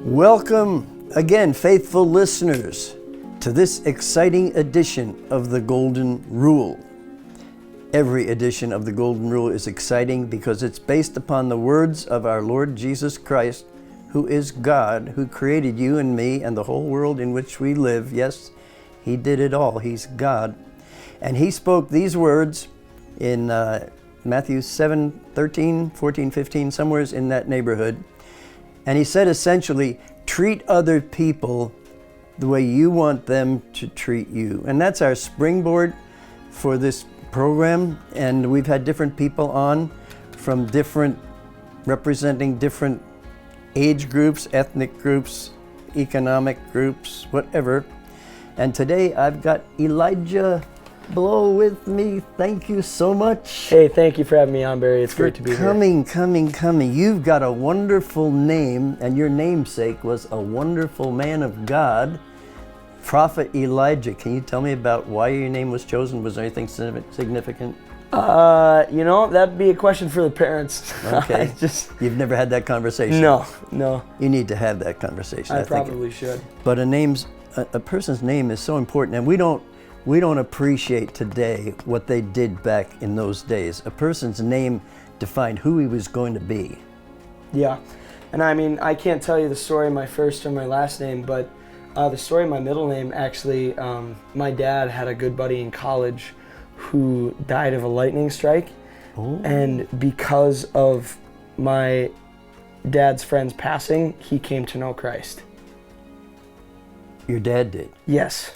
Welcome again, faithful listeners, to this exciting edition of the Golden Rule. Every edition of the Golden Rule is exciting because it's based upon the words of our Lord Jesus Christ, who is God, who created you and me and the whole world in which we live. Yes, He did it all. He's God. And He spoke these words in Matthew 7, 13, 14, 15, somewhere in that neighborhood. And He said essentially, treat other people the way you want them to treat you. And that's our springboard for this program. And we've had different people on from representing different age groups, ethnic groups, economic groups, whatever. And today I've got Elijah Blow with me. Thank you so much. Hey, thank you for having me on, Barry. It's great to be here. Coming. You've got a wonderful name, and your namesake was a wonderful man of God, Prophet Elijah. Can you tell me about why your name was chosen? Was there anything significant? That'd be a question for the parents. Okay. You've never had that conversation? No. You need to have that conversation. I probably should. But a person's name is so important, and we don't appreciate today what they did back in those days. A person's name defined who he was going to be. Yeah, and I mean, I can't tell you the story of my first or my last name, but the story of my middle name, actually, my dad had a good buddy in college who died of a lightning strike. Oh. And because of my dad's friend's passing, he came to know Christ. Your dad did? Yes.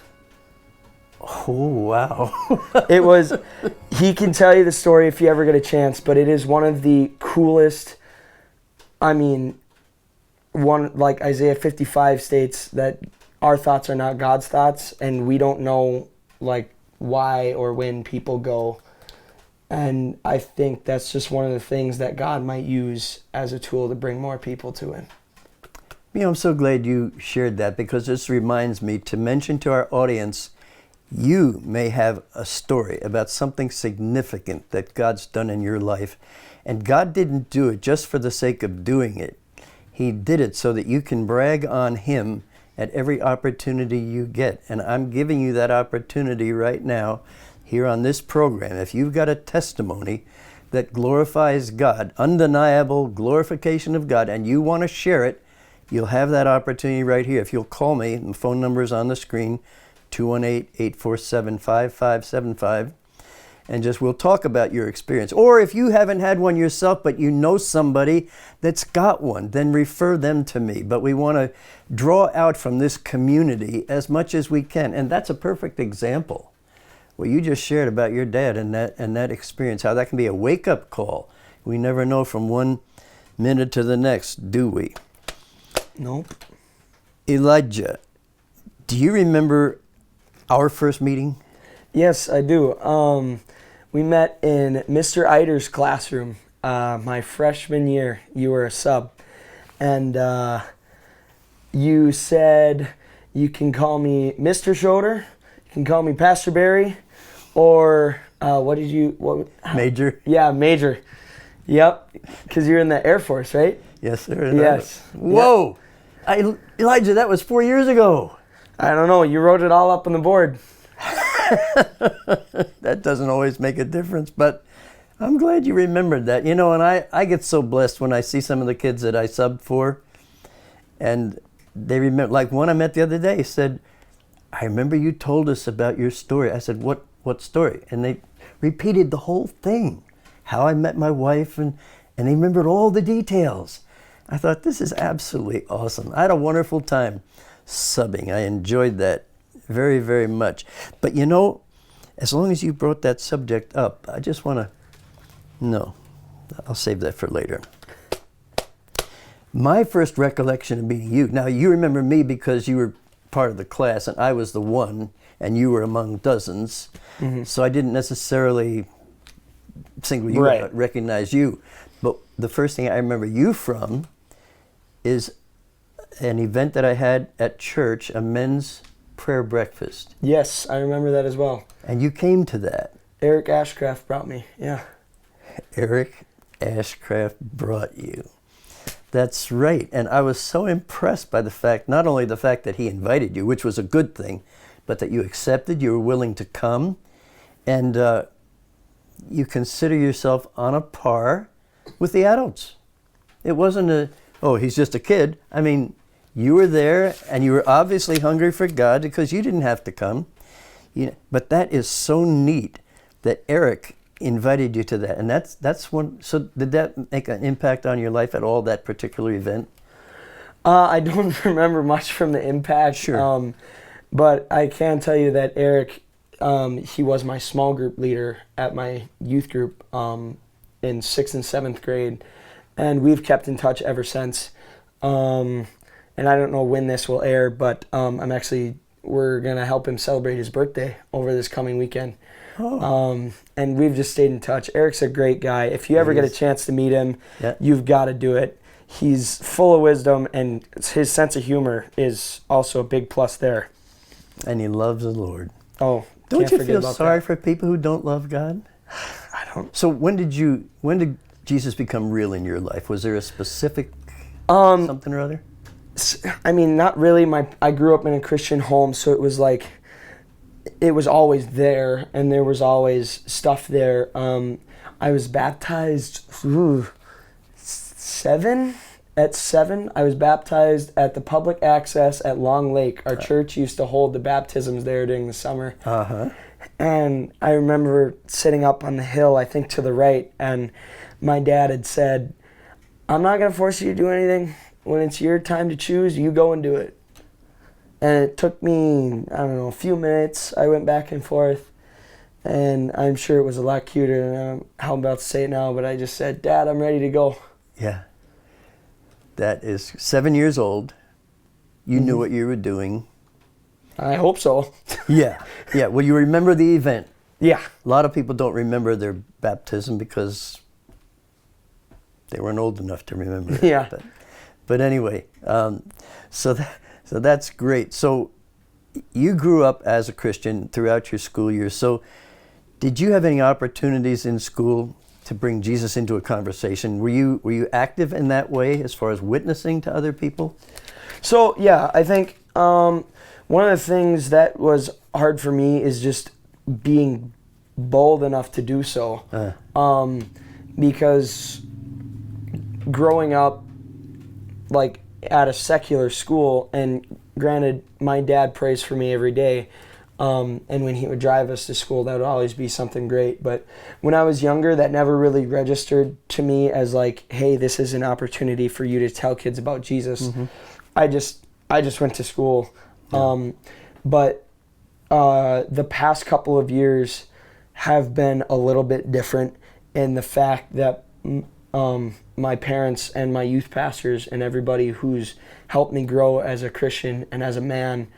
Oh, wow. He can tell you the story if you ever get a chance, but it is one of the coolest, like Isaiah 55 states that our thoughts are not God's thoughts, and we don't know like why or when people go. And I think that's just one of the things that God might use as a tool to bring more people to Him. I'm so glad you shared that, because this reminds me to mention to our audience, you may have a story about something significant that God's done in your life. And God didn't do it just for the sake of doing it. He did it so that you can brag on Him at every opportunity you get. And I'm giving you that opportunity right now here on this program. If you've got a testimony that glorifies God, undeniable glorification of God, and you want to share it, you'll have that opportunity right here. If you'll call me, the phone number is on the screen, 218-847-5575, and we'll talk about your experience. Or if you haven't had one yourself, but you know somebody that's got one, then refer them to me. But we want to draw out from this community as much as we can. And that's a perfect example. What you just shared about your dad and that experience, how that can be a wake-up call. We never know from one minute to the next, do we? Nope. Elijah, do you remember our first meeting? Yes, I do. We met in Mr. Eider's classroom my freshman year. You were a sub. And you said, you can call me Mr. Schroeder, you can call me Pastor Barry, or Major? Yeah, Major. Yep, because you're in the Air Force, right? Yes, sir. Yes. Whoa! Yep. Elijah, that was 4 years ago. I don't know. You wrote it all up on the board. That doesn't always make a difference, but I'm glad you remembered that. And I get so blessed when I see some of the kids that I subbed for, and they remember, like one I met the other day said, I remember you told us about your story. I said, what story? And they repeated the whole thing, how I met my wife, and they remembered all the details. I thought, this is absolutely awesome. I had a wonderful time subbing. I enjoyed that very, very much. But as long as you brought that subject up, I just want to, no, I'll save that for later. My first recollection of meeting you, now you remember me because you were part of the class and I was the one and you were among dozens. Mm-hmm. So I didn't necessarily single you out, recognize you. But the first thing I remember you from is an event that I had at church, a men's prayer breakfast. Yes, I remember that as well. And you came to that. Eric Ashcraft brought me, yeah. Eric Ashcraft brought you. That's right. And I was so impressed by the fact, not only the fact that he invited you, which was a good thing, but that you accepted, you were willing to come, and you consider yourself on a par with the adults. It wasn't oh, he's just a kid. I mean, you were there, and you were obviously hungry for God because you didn't have to come. But that is so neat that Eric invited you to that. And that's one. So did that make an impact on your life at all, that particular event? I don't remember much from the impact. Sure. But I can tell you that Eric, he was my small group leader at my youth group in 6th and 7th grade. And we've kept in touch ever since. And I don't know when this will air, but we're going to help him celebrate his birthday over this coming weekend. Oh. And we've just stayed in touch. Eric's a great guy. If you ever get a chance to meet him, you've got to do it. He's full of wisdom, and his sense of humor is also a big plus there. And he loves the Lord. Oh, don't you feel sorry for people who don't love God? I don't. So when did Jesus become real in your life? Was there a specific something or other? I mean, not really. I grew up in a Christian home, so it was like, it was always there, and there was always stuff there. I was baptized at 7. I was baptized at the public access at Long Lake. Our church used to hold the baptisms there during the summer. Uh-huh. And I remember sitting up on the hill, I think to the right, and my dad had said, "I'm not going to force you to do anything. When it's your time to choose, you go and do it." And it took me, I don't know, a few minutes. I went back and forth, and I'm sure it was a lot cuter than how I'm about to say it now, but I just said, "Dad, I'm ready to go." Yeah. That is 7 years old. You knew what you were doing. I hope so. Yeah. Yeah. Well, you remember the event. Yeah. A lot of people don't remember their baptism because they weren't old enough to remember it. Yeah. But anyway, so that's great. So you grew up as a Christian throughout your school years. So did you have any opportunities in school to bring Jesus into a conversation? Were you active in that way as far as witnessing to other people? So yeah, I think one of the things that was hard for me is just being bold enough to do so. Because growing up like at a secular school, and granted, my dad prays for me every day, and when he would drive us to school, that would always be something great. But when I was younger, that never really registered to me as like, hey, this is an opportunity for you to tell kids about Jesus. Mm-hmm. I just went to school. Yeah. But the past couple of years have been a little bit different in the fact that my parents and my youth pastors and everybody who's helped me grow as a Christian and as a man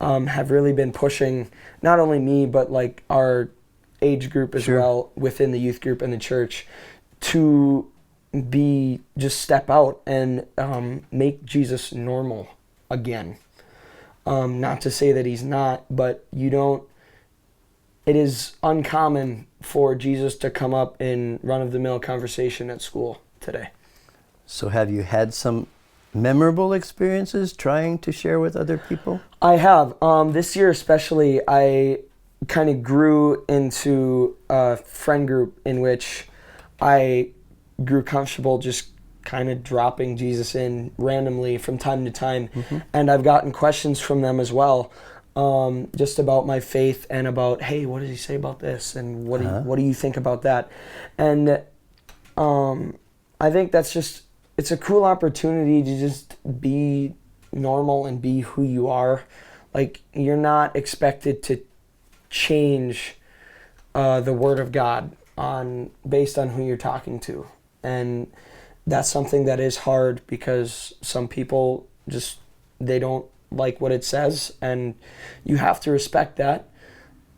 have really been pushing not only me but like our age group as well within the youth group and the church to just step out and make Jesus normal again. Not to say that he's not, but it is uncommon for Jesus to come up in run-of-the-mill conversation at school today. So have you had some memorable experiences trying to share with other people? I have. This year especially, I kind of grew into a friend group in which I grew comfortable just kind of dropping Jesus in randomly from time to time. Mm-hmm. And I've gotten questions from them as well, just about my faith and about, hey, what does he say about this? And what do you think about that? And I think it's a cool opportunity to just be normal and be who you are. Like, you're not expected to change the Word of God based on who you're talking to. And that's something that is hard because some people they don't like what it says, and you have to respect that.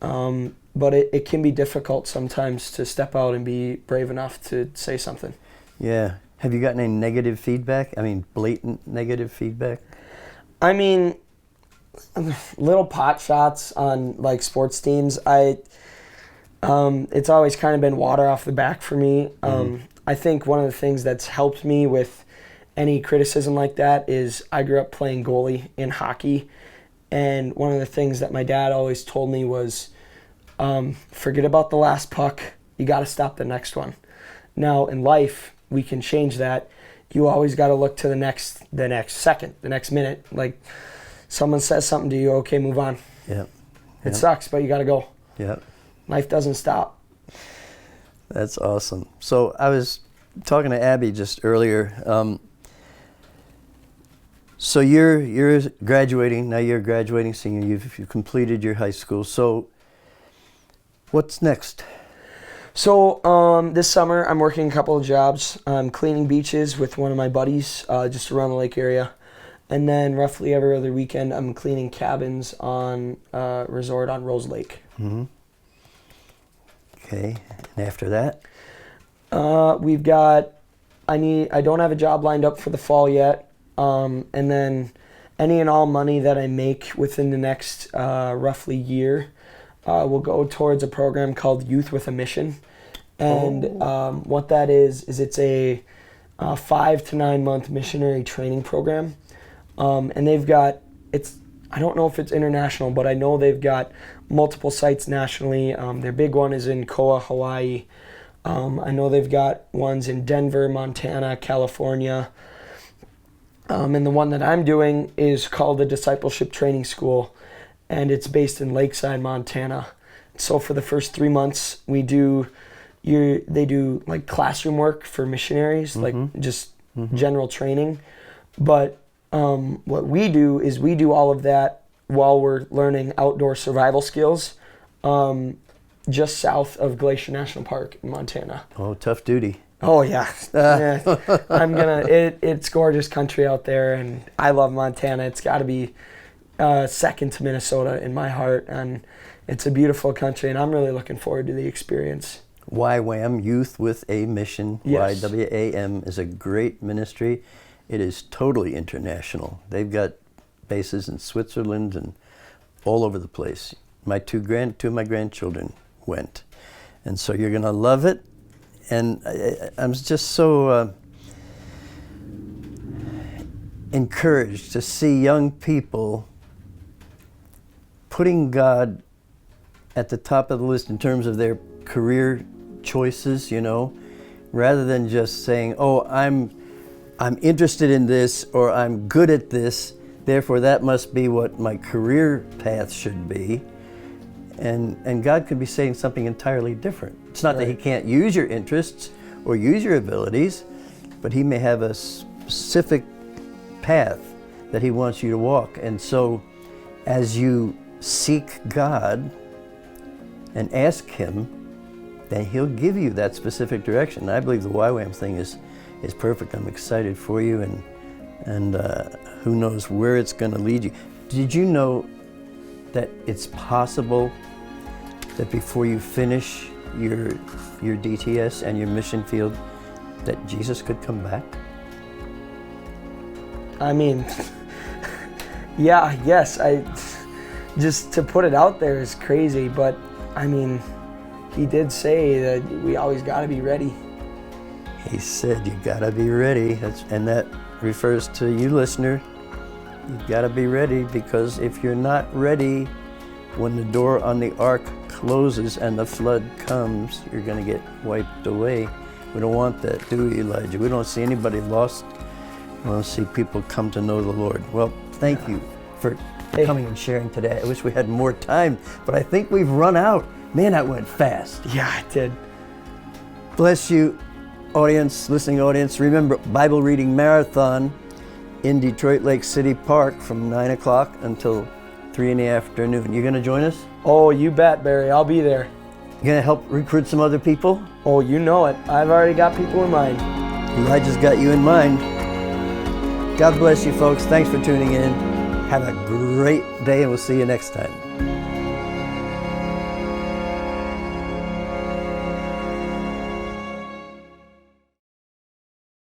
But it can be difficult sometimes to step out and be brave enough to say something. Yeah. Have you gotten any negative feedback? I mean, blatant negative feedback? I mean, little pot shots on like sports teams. It's always kind of been water off the back for me. I think one of the things that's helped me with any criticism like that is I grew up playing goalie in hockey, and one of the things that my dad always told me was, forget about the last puck. You got to stop the next one. Now in life, we can change that. You always got to look to the next second, the next minute. Like someone says something to you, okay, move on. Yeah. It sucks, but you got to go. Yeah. Life doesn't stop. That's awesome. So I was talking to Abby just earlier. So you're graduating now. You're a graduating senior. You've completed your high school. So what's next? So this summer I'm working a couple of jobs. I'm cleaning beaches with one of my buddies just around the lake area, and then roughly every other weekend I'm cleaning cabins on a resort on Rose Lake. Mm-hmm. Okay, and after that? We've got. I don't have a job lined up for the fall yet, and then any and all money that I make within the next roughly year will go towards a program called Youth with a Mission. And what that is it's a 5 to 9 month missionary training program. And they've got, I don't know if it's international, but I know they've got multiple sites nationally. Their big one is in Koa, Hawaii. I know they've got ones in Denver, Montana, California. And the one that I'm doing is called the Discipleship Training School, and it's based in Lakeside, Montana. So for the first 3 months, they do like classroom work for missionaries, like just general training. But what we do is we do all of that while we're learning outdoor survival skills, just south of Glacier National Park in Montana. Oh, tough duty. Oh yeah, yeah. It's gorgeous country out there, and I love Montana. It's got to be second to Minnesota in my heart, and it's a beautiful country, and I'm really looking forward to the experience. YWAM, Youth with a Mission, Yes. YWAM, is a great ministry. It is totally international. They've got bases in Switzerland and all over the place. My two of my grandchildren went, and so you're going to love it. And I'm just so encouraged to see young people putting God at the top of the list in terms of their career choices, rather than just saying, oh, I'm interested in this, or I'm good at this, therefore that must be what my career path should be. And God could be saying something entirely different. It's not that He can't use your interests or use your abilities, but He may have a specific path that He wants you to walk. And so as you seek God and ask Him, then He'll give you that specific direction. I believe the YWAM thing is perfect. I'm excited for you, and who knows where it's going to lead you. Did you know that it's possible that before you finish your DTS and your mission field, that Jesus could come back? I mean, yes. Just to put it out there is crazy, but I mean, He did say that we always got to be ready. He said you got to be ready, and that refers to you, listener. You've got to be ready, because if you're not ready when the door on the ark closes and the flood comes, you're going to get wiped away. We don't want that, do we, Elijah? We don't see anybody lost. We want to see people come to know the Lord. Well, thank you for coming and sharing today. I wish we had more time, but I think we've run out. Man, that went fast. Yeah, it did. Bless you, audience, listening audience. Remember, Bible reading marathon in Detroit Lake City Park from 9 o'clock until 3 in the afternoon. You going to join us? Oh, you bet, Barry. I'll be there. You going to help recruit some other people? Oh, you know it. I've already got people in mind. Elijah's got you in mind. God bless you, folks. Thanks for tuning in. Have a great day, and we'll see you next time.